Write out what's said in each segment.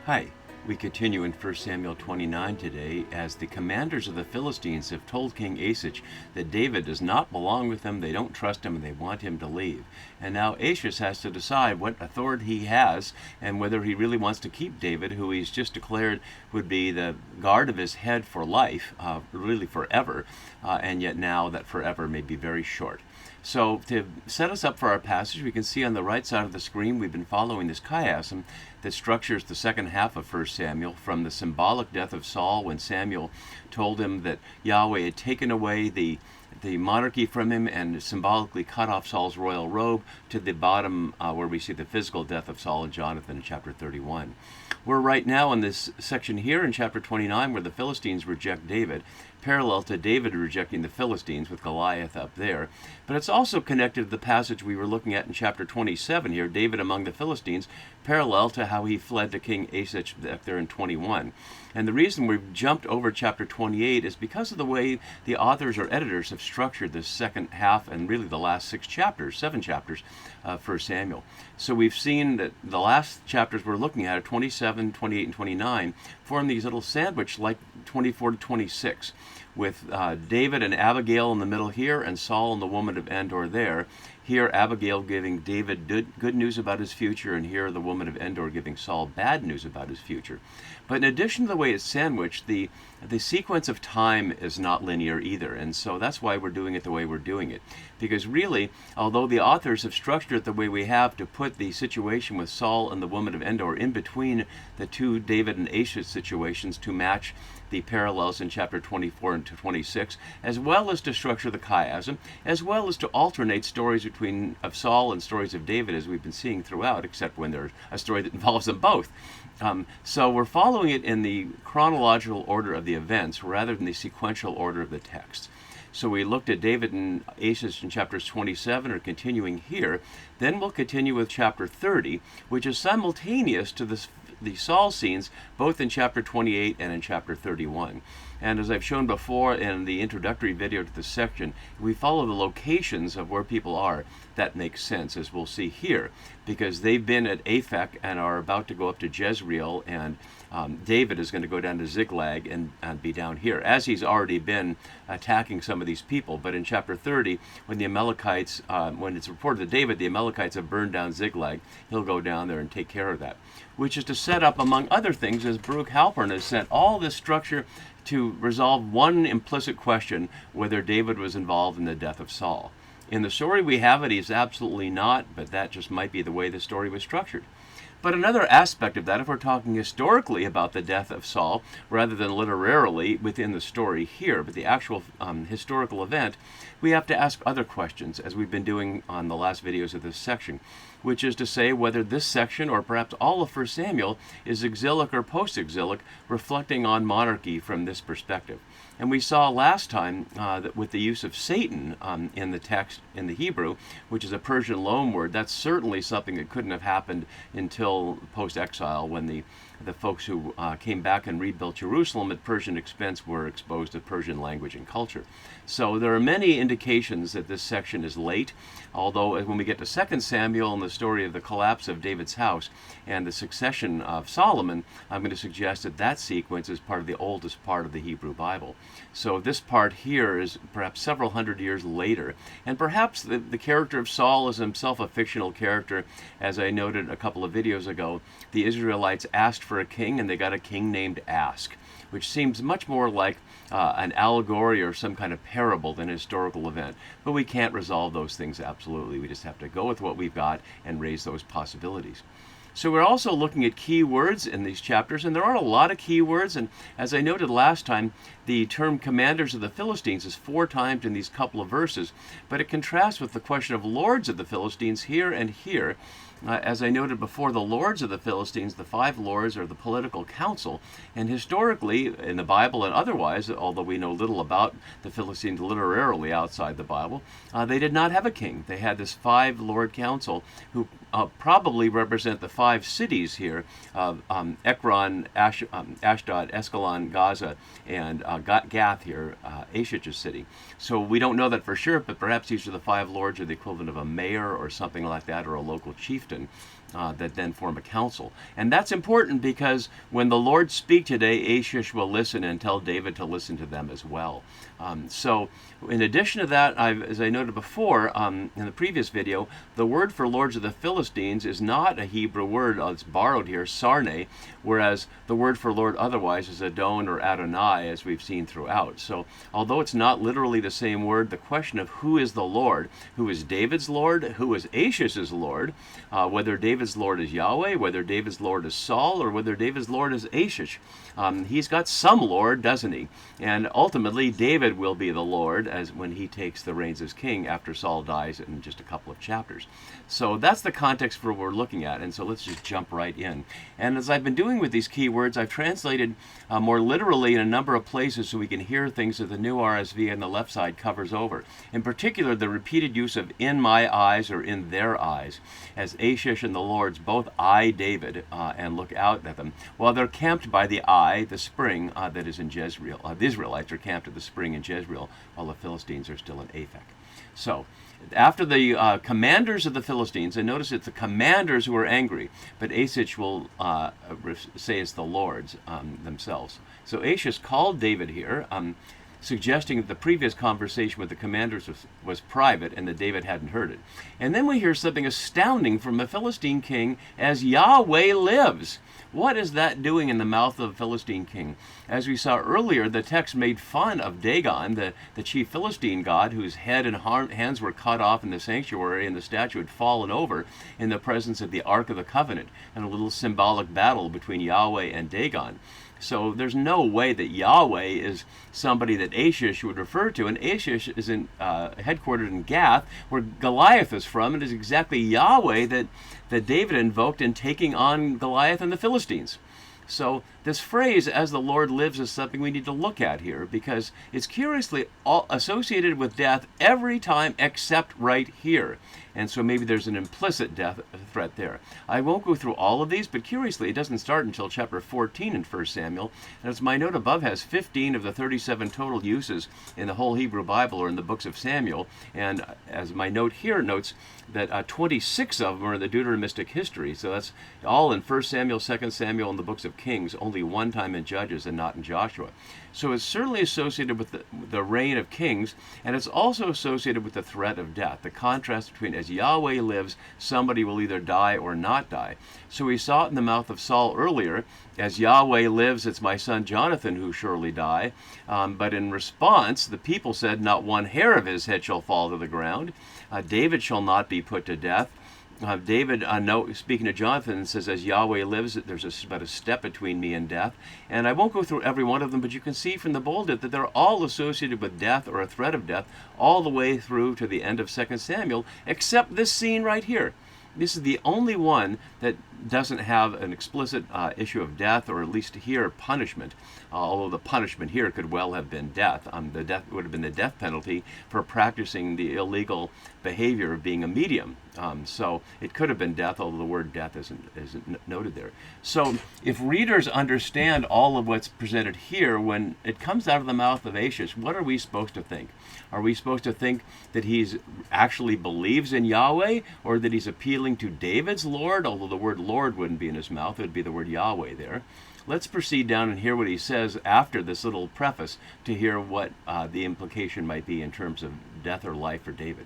Hi, we continue in 1 Samuel 29 today as the commanders of the Philistines have told King Achish that David does not belong with them, they don't trust him, and they want him to leave. And now Achish has to decide what authority he has and whether he really wants to keep David, who he's just declared would be the guard of his head for life, really forever, and yet now that forever may be very short. So to set us up for our passage, we can see on the right side of the screen we've been following this chiasm that structures the second half of 1 Samuel from the symbolic death of Saul when Samuel told him that Yahweh had taken away the monarchy from him and symbolically cut off Saul's royal robe, to the bottom where we see the physical death of Saul and Jonathan in chapter 31. We're right now in this section here in chapter 29 where the Philistines reject David, parallel to David rejecting the Philistines with Goliath up there. But it's also connected to the passage we were looking at in chapter 27 here, David among the Philistines, parallel to how he fled to King Achish up there in 21. And the reason we've jumped over chapter 28 is because of the way the authors or editors have structured this second half and really the last 7 chapters of 1 Samuel. So we've seen that the last chapters we're looking at, 27, 28, and 29, form these little sandwich like 24 to 26, with David and Abigail in the middle here and Saul and the woman of Endor there. Here Abigail giving David good news about his future, and here the woman of Endor giving Saul bad news about his future. But in addition to the way it's sandwiched, the sequence of time is not linear either, and so that's why we're doing it the way we're doing it. Because really, although the authors have structured it the way we have to put the situation with Saul and the woman of Endor in between the two David and Achish situations to match the parallels in chapter 24 and 26, as well as to structure the chiasm, as well as to alternate stories of Saul and stories of David, as we've been seeing throughout, except when there's a story that involves them both. So we're following it in the chronological order of the events rather than the sequential order of the text. So we looked at David and Achish in chapters 27, or continuing here. Then we'll continue with chapter 30, which is simultaneous to the Saul scenes, both in chapter 28 and in chapter 31. And as I've shown before in the introductory video to this section, we follow the locations of where people are. That makes sense, as we'll see here, because they've been at Aphek and are about to go up to Jezreel, and David is going to go down to Ziklag and be down here, as he's already been attacking some of these people. But in chapter 30, when the Amalekites, when it's reported that David, the Amalekites have burned down Ziklag, he'll go down there and take care of that, which is to set up, among other things, as Baruch Halpern has set all this structure to resolve one implicit question, whether David was involved in the death of Saul. In the story we have it, he's absolutely not, but that just might be the way the story was structured. But another aspect of that, if we're talking historically about the death of Saul, rather than literarily within the story here, but the actual historical event, we have to ask other questions, as we've been doing on the last videos of this section, which is to say whether this section, or perhaps all of 1 Samuel, is exilic or post-exilic, reflecting on monarchy from this perspective. And we saw last time that with the use of Satan in the text in the Hebrew, which is a Persian loanword, that's certainly something that couldn't have happened until post-exile, when the folks who came back and rebuilt Jerusalem at Persian expense were exposed to Persian language and culture. So there are many indications that this section is late, although when we get to 2 Samuel and the story of the collapse of David's house and the succession of Solomon, I'm going to suggest that that sequence is part of the oldest part of the Hebrew Bible. So this part here is perhaps several hundred years later, and perhaps the character of Saul is himself a fictional character. As I noted a couple of videos ago, the Israelites asked for a king, and they got a king named Ask, which seems much more like an allegory or some kind of parable than a historical event. But we can't resolve those things absolutely. We just have to go with what we've got and raise those possibilities. So we're also looking at key words in these chapters, and there are a lot of key words, and as I noted last time, the term commanders of the Philistines is 4 times in these couple of verses, but it contrasts with the question of lords of the Philistines here and here. As I noted before, the lords of the Philistines, the 5 lords, are the political council, and historically, in the Bible and otherwise, although we know little about the Philistines literarily outside the Bible, they did not have a king. They had this 5 lord council who probably represent the 5 cities here of Ekron, Ashdod, Escalon, Gaza, and Gath here, Achish's city. So we don't know that for sure, but perhaps these are the 5 lords, or the equivalent of a mayor or something like that, or a local chieftain. that then form a council. And that's important because when the Lord speak today, Achish will listen and tell David to listen to them as well. So in addition to that, as I noted before in the previous video, the word for lords of the Philistines is not a Hebrew word. It's borrowed here, sarne, whereas the word for lord otherwise is Adon or Adonai, as we've seen throughout. So although it's not literally the same word, the question of who is the Lord, who is David's Lord, who is Achish's Lord, whether David's Lord is Yahweh, whether David's Lord is Saul, or whether David's Lord is Achish. He's got some Lord, doesn't he? And ultimately, David will be the Lord as when he takes the reins as king after Saul dies in just a couple of chapters. So that's the context for what we're looking at. And so let's just jump right in. And as I've been doing with these keywords, I've translated more literally in a number of places so we can hear things that the new RSV on the left side covers over. In particular, the repeated use of in my eyes or in their eyes, as Achish and the lords both eye David and look out at them, while they're camped by the eye, the spring that is in Jezreel. The Israelites are camped at the spring in Jezreel, while the Philistines are still in Aphek. So, after the commanders of the Philistines, and notice it's the commanders who are angry, but Achish will say it's the lords themselves. So Achish called David here, suggesting that the previous conversation with the commanders was private and that David hadn't heard it. And then we hear something astounding from the Philistine king, as Yahweh lives. What is that doing in the mouth of the Philistine king? As we saw earlier, the text made fun of Dagon, the chief Philistine god, whose head and hands were cut off in the sanctuary and the statue had fallen over in the presence of the Ark of the Covenant, and a little symbolic battle between Yahweh and Dagon. So there's no way that Yahweh is somebody that Achish would refer to. And Achish is headquartered in Gath, where Goliath is from. And it is exactly Yahweh that David invoked in taking on Goliath and the Philistines. So this phrase, as the Lord lives, is something we need to look at here, because it's curiously associated with death every time except right here. And so maybe there's an implicit death threat there. I won't go through all of these, but curiously, it doesn't start until chapter 14 in 1 Samuel. And as my note above has 15 of the 37 total uses in the whole Hebrew Bible or in the books of Samuel. And as my note here notes, that 26 of them are in the Deuteronomistic history. So that's all in 1 Samuel, 2 Samuel, and the books of Kings, only one time in Judges and not in Joshua. So it's certainly associated with the reign of kings, and it's also associated with the threat of death, the contrast between as Yahweh lives, somebody will either die or not die. So we saw it in the mouth of Saul earlier, as Yahweh lives, it's my son Jonathan who surely die. But in response, the people said, not one hair of his head shall fall to the ground. David shall not be put to death. David, speaking to Jonathan, says, as Yahweh lives, there's about a step between me and death. And I won't go through every one of them, but you can see from the bolded that they're all associated with death or a threat of death all the way through to the end of 2 Samuel, except this scene right here. This is the only one that doesn't have an explicit issue of death, or at least here punishment, although the punishment here could well have been death. The death would have been the death penalty for practicing the illegal behavior of being a medium. So it could have been death, although the word death isn't noted there. So if readers understand all of what's presented here, when it comes out of the mouth of Achish, what are we supposed to think? Are we supposed to think that he's actually believes in Yahweh, or that he's appealing to David's Lord, although the word Lord wouldn't be in his mouth, it would be the word Yahweh there. Let's proceed down and hear what he says after this little preface to hear what the implication might be in terms of death or life for David.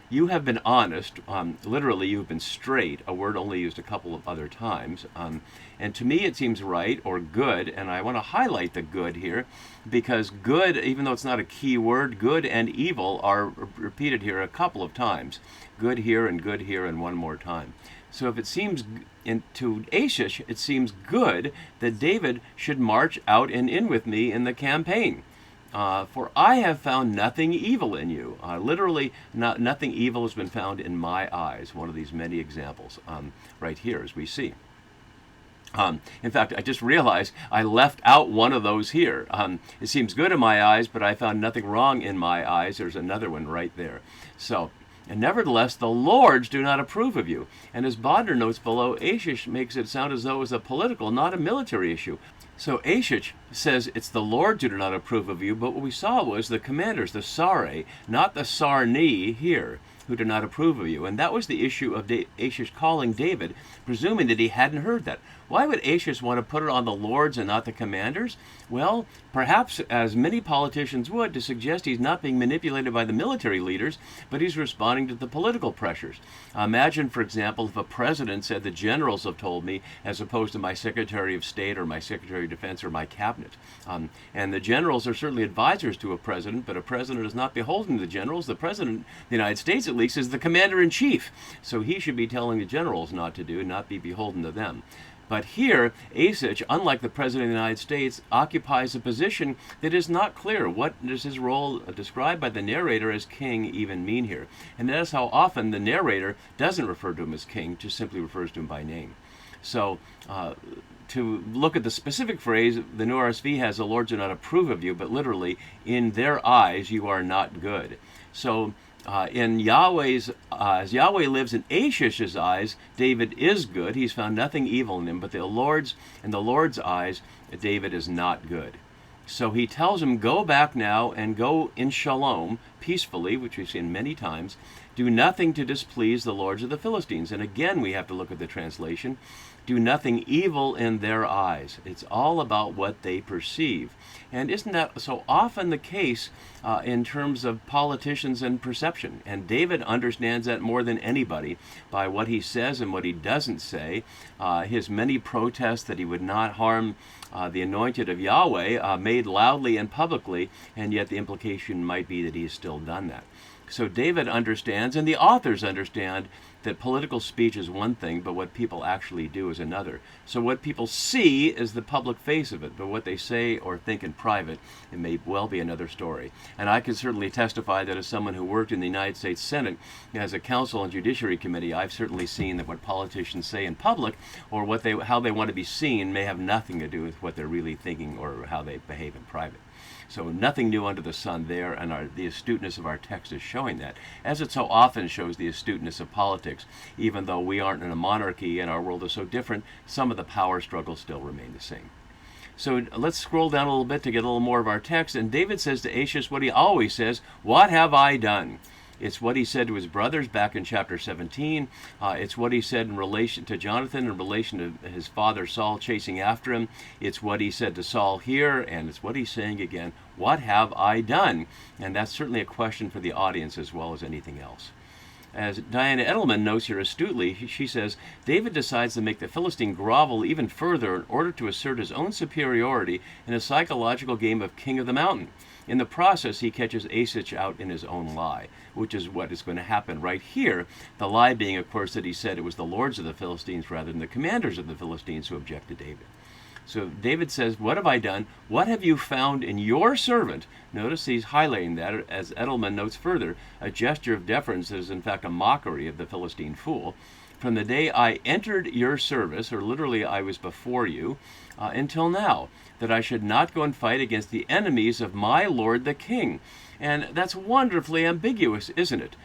You have been honest, literally you've been straight, a word only used a couple of other times, and to me it seems right or good, and I want to highlight the good here, because good, even though it's not a key word, good and evil are repeated here a couple of times. Good here and one more time. So if it seems to Achish, it seems good that David should march out and in with me in the campaign. For I have found nothing evil in you. Literally, nothing evil has been found in my eyes. One of these many examples right here, as we see. In fact, I just realized I left out one of those here. It seems good in my eyes, but I found nothing wrong in my eyes. There's another one right there. So, and nevertheless, the lords do not approve of you. And as Bodner notes below, Achish makes it sound as though it was a political, not a military issue. So Achish says it's the lords who do not approve of you, but what we saw was the commanders, the Sare, not the Sarni here. who do not approve of you. And that was the issue of Achish calling David, presuming that he hadn't heard that. Why would Achish want to put it on the lords and not the commanders? Well, perhaps, as many politicians would, to suggest he's not being manipulated by the military leaders, but he's responding to the political pressures. Imagine, for example, if a president said, the generals have told me, as opposed to my Secretary of State or my Secretary of Defense or my cabinet. And the generals are certainly advisors to a president, but a president is not beholden to the generals. The president of the United States, at least, is the commander-in-chief. So he should be telling the generals not to do, not be beholden to them. But here, Achish, unlike the President of the United States, occupies a position that is not clear. What does his role described by the narrator as king even mean here? And that's how often the narrator doesn't refer to him as king, just simply refers to him by name. So, to look at the specific phrase, the New RSV has, the Lord do not approve of you, but literally, in their eyes you are not good. So, in Yahweh's, as Yahweh lives in Achish's eyes, David is good. He's found nothing evil in him, but in the Lord's eyes, David is not good. So he tells him, go back now and go in shalom, peacefully, which we've seen many times. Do nothing to displease the lords of the Philistines. And again, we have to look at the translation. Do nothing evil in their eyes. It's all about what they perceive. And isn't that so often the case in terms of politicians and perception? And David understands that more than anybody by what he says and what he doesn't say. His many protests that he would not harm the anointed of Yahweh made loudly and publicly, and yet the implication might be that he has still done that. So David understands, and the authors understand, that political speech is one thing, but what people actually do is another. So what people see is the public face of it, but what they say or think in private, it may well be another story. And I can certainly testify that as someone who worked in the United States Senate as a counsel and judiciary committee, I've certainly seen that what politicians say in public or how they want to be seen may have nothing to do with what they're really thinking or how they behave in private. So nothing new under the sun there, and the astuteness of our text is showing that, as it so often shows the astuteness of politics. Even though we aren't in a monarchy and our world is so different, some of the power struggles still remain the same. So let's scroll down a little bit to get a little more of our text, and David says to Achish what he always says, what have I done? It's what he said to his brothers back in chapter 17. It's what he said in relation to Jonathan, in relation to his father Saul chasing after him. It's what he said to Saul here, and it's what he's saying again, what have I done? And that's certainly a question for the audience as well as anything else. As Diana Edelman notes here astutely, she says, David decides to make the Philistine grovel even further in order to assert his own superiority in a psychological game of king of the mountain. In the process, he catches Achish out in his own lie, which is what is going to happen right here. The lie being, of course, that he said it was the lords of the Philistines rather than the commanders of the Philistines who object to David. So David says, what have I done? What have you found in your servant? Notice he's highlighting that, as Edelman notes further, a gesture of deference that is in fact a mockery of the Philistine fool. From the day I entered your service, or literally I was before you, until now, that I should not go and fight against the enemies of my Lord the King. And that's wonderfully ambiguous, isn't it?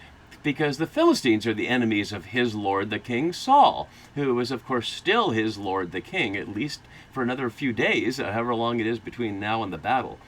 Because the Philistines are the enemies of his Lord the King, Saul, who is, of course, still his Lord the King, at least for another few days, however long it is between now and the battle.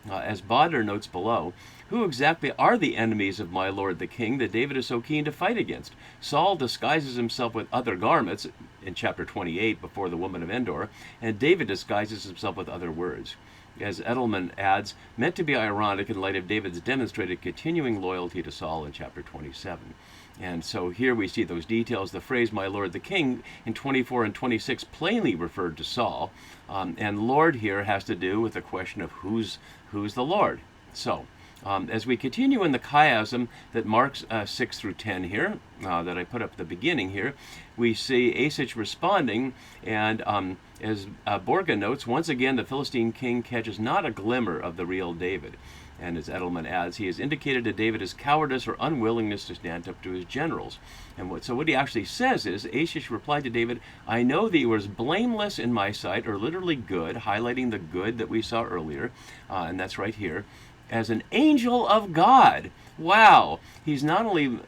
As Bodder notes below, who exactly are the enemies of my Lord the King that David is so keen to fight against? Saul disguises himself with other garments in chapter 28 before the woman of Endor, and David disguises himself with other words. As Edelman adds, meant to be ironic in light of David's demonstrated continuing loyalty to Saul in chapter 27. And so here we see those details. The phrase, my Lord the King, in 24 and 26 plainly referred to Saul. And Lord here has to do with the question of who's the Lord. So, as we continue in the chiasm that marks 6 through 10 here, that I put up at the beginning here, we see Achish responding, and as Borga notes, once again the Philistine king catches not a glimmer of the real David. And as Edelman adds, he has indicated to David his cowardice or unwillingness to stand up to his generals. And so what he actually says is, Achish replied to David, I know that you were blameless in my sight, or literally good, highlighting the good that we saw earlier, and that's right here, as an angel of God. Wow! He's not only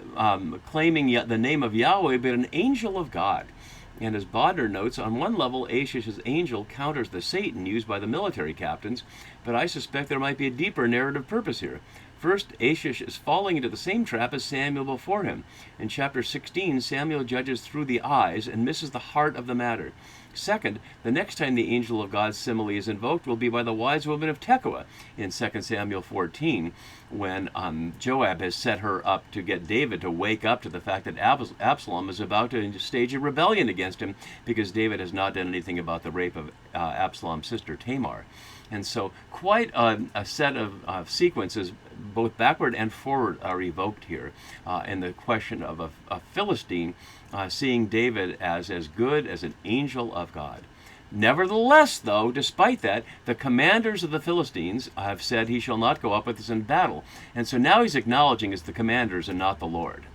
claiming the name of Yahweh, but an angel of God. And as Bodner notes, on one level, Achish's angel counters the Satan used by the military captains, but I suspect there might be a deeper narrative purpose here. First, Achish is falling into the same trap as Samuel before him. In chapter 16, Samuel judges through the eyes and misses the heart of the matter. Second, the next time the angel of God's simile is invoked will be by the wise woman of Tekoa in 2 Samuel 14, when Joab has set her up to get David to wake up to the fact that Absalom is about to stage a rebellion against him because David has not done anything about the rape of Absalom's sister Tamar. And so quite a set of sequences, both backward and forward, are evoked here in the question of a Philistine seeing David as good as an angel of God. Nevertheless, though, despite that, the commanders of the Philistines have said he shall not go up with us in battle. And so now he's acknowledging it's the commanders and not the Lord.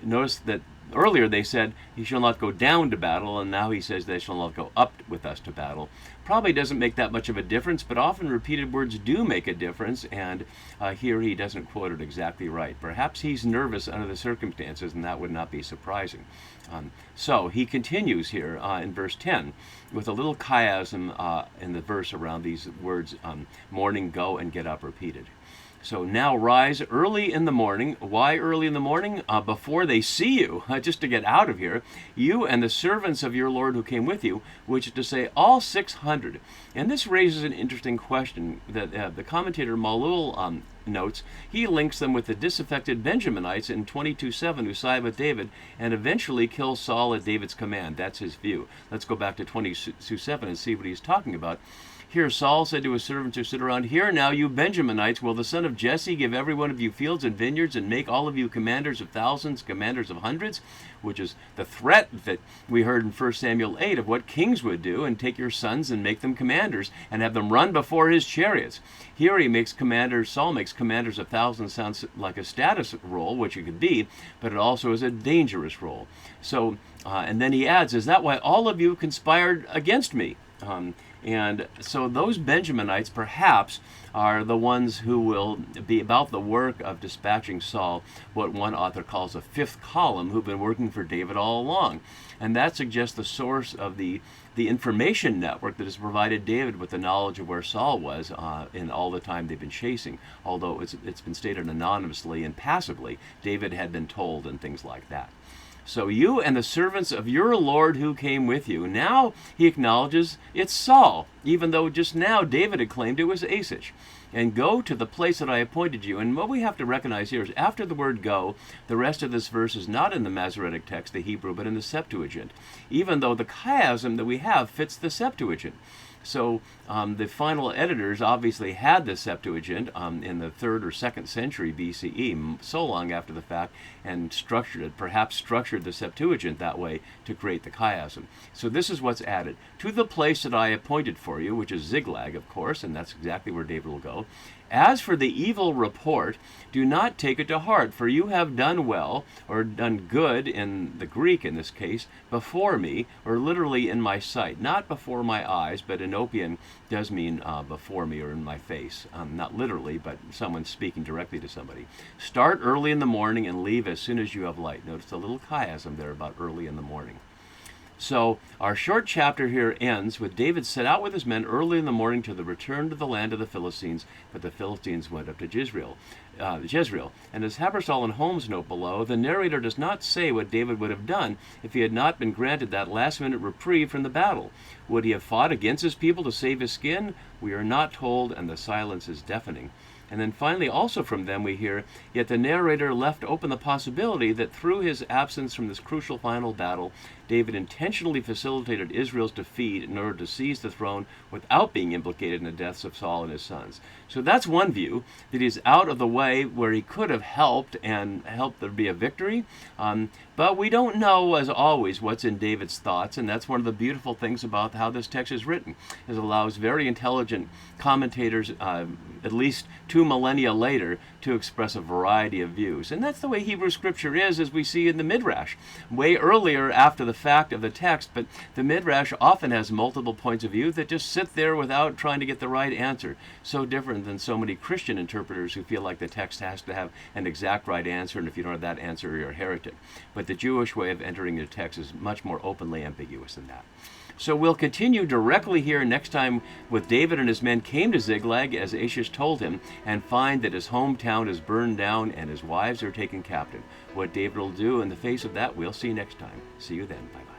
Notice that earlier they said he shall not go down to battle, and now he says they shall not go up with us to battle. Probably doesn't make that much of a difference, but often repeated words do make a difference, and here he doesn't quote it exactly right. Perhaps he's nervous under the circumstances, and that would not be surprising. So he continues here in verse 10 with a little chiasm in the verse around these words, morning, go, and get up, repeated. So now rise early in the morning. Why early in the morning? Before they see you, just to get out of here, you and the servants of your Lord who came with you, which is to say all 600. And this raises an interesting question that the commentator Malul notes. He links them with the disaffected Benjaminites in 22:7 who side with David and eventually kill Saul at David's command. That's his view. Let's go back to 22:7 and see what he's talking about. Here Saul said to his servants who stood around, "Hear now, you Benjaminites, will the son of Jesse give every one of you fields and vineyards and make all of you commanders of thousands, commanders of hundreds?" Which is the threat that we heard in 1 Samuel 8 of what kings would do, and take your sons and make them commanders and have them run before his chariots. Here he makes commanders, Saul makes commanders of thousands sounds like a status role, which it could be, but it also is a dangerous role. So, and then he adds, "Is that why all of you conspired against me?" And so those Benjaminites perhaps are the ones who will be about the work of dispatching Saul, what one author calls a fifth column, who've been working for David all along. And that suggests the source of the information network that has provided David with the knowledge of where Saul was in all the time they've been chasing, although it's been stated anonymously and passively. David had been told and things like that. So you and the servants of your Lord who came with you. Now he acknowledges it's Saul, even though just now David had claimed it was Achish. And go to the place that I appointed you. And what we have to recognize here is after the word go, the rest of this verse is not in the Masoretic text, the Hebrew, but in the Septuagint, even though the chiasm that we have fits the Septuagint. So the final editors obviously had the Septuagint in the 3rd or 2nd century BCE, so long after the fact, and perhaps structured the Septuagint that way to create the chiasm. So this is what's added. To the place that I appointed for you, which is Ziklag, of course, and that's exactly where David will go. As for the evil report, do not take it to heart, for you have done well, or done good in the Greek in this case, before me, or literally in my sight. Not before my eyes, but Enopian does mean before me or in my face. Not literally, but someone speaking directly to somebody. Start early in the morning and leave as soon as you have light. Notice the little chiasm there about early in the morning. So our short chapter here ends with David set out with his men early in the morning to the return to the land of the Philistines, but the Philistines went up to Jezreel. And as Haberstal and Holmes note below, the narrator does not say what David would have done if he had not been granted that last-minute reprieve from the battle. Would he have fought against his people to save his skin? We are not told, and the silence is deafening. And then finally, also from them, we hear, yet the narrator left open the possibility that through his absence from this crucial final battle, David intentionally facilitated Israel's defeat in order to seize the throne without being implicated in the deaths of Saul and his sons. So that's one view, that he's out of the way where he could have helped and helped there be a victory. But we don't know, as always, what's in David's thoughts, and that's one of the beautiful things about how this text is written. It allows very intelligent commentators, at least 2 millennia later, to express a variety of views. And that's the way Hebrew Scripture is, as we see in the Midrash. Way earlier after the fact of the text, but the Midrash often has multiple points of view that just sit there without trying to get the right answer. So different than so many Christian interpreters who feel like the text has to have an exact right answer, and if you don't have that answer, you're a heretic. But the Jewish way of entering the text is much more openly ambiguous than that. So we'll continue directly here next time with David and his men came to Ziklag as Achish told him, and find that his hometown is burned down and his wives are taken captive. What David will do in the face of that, we'll see next time. See you then. Bye-bye.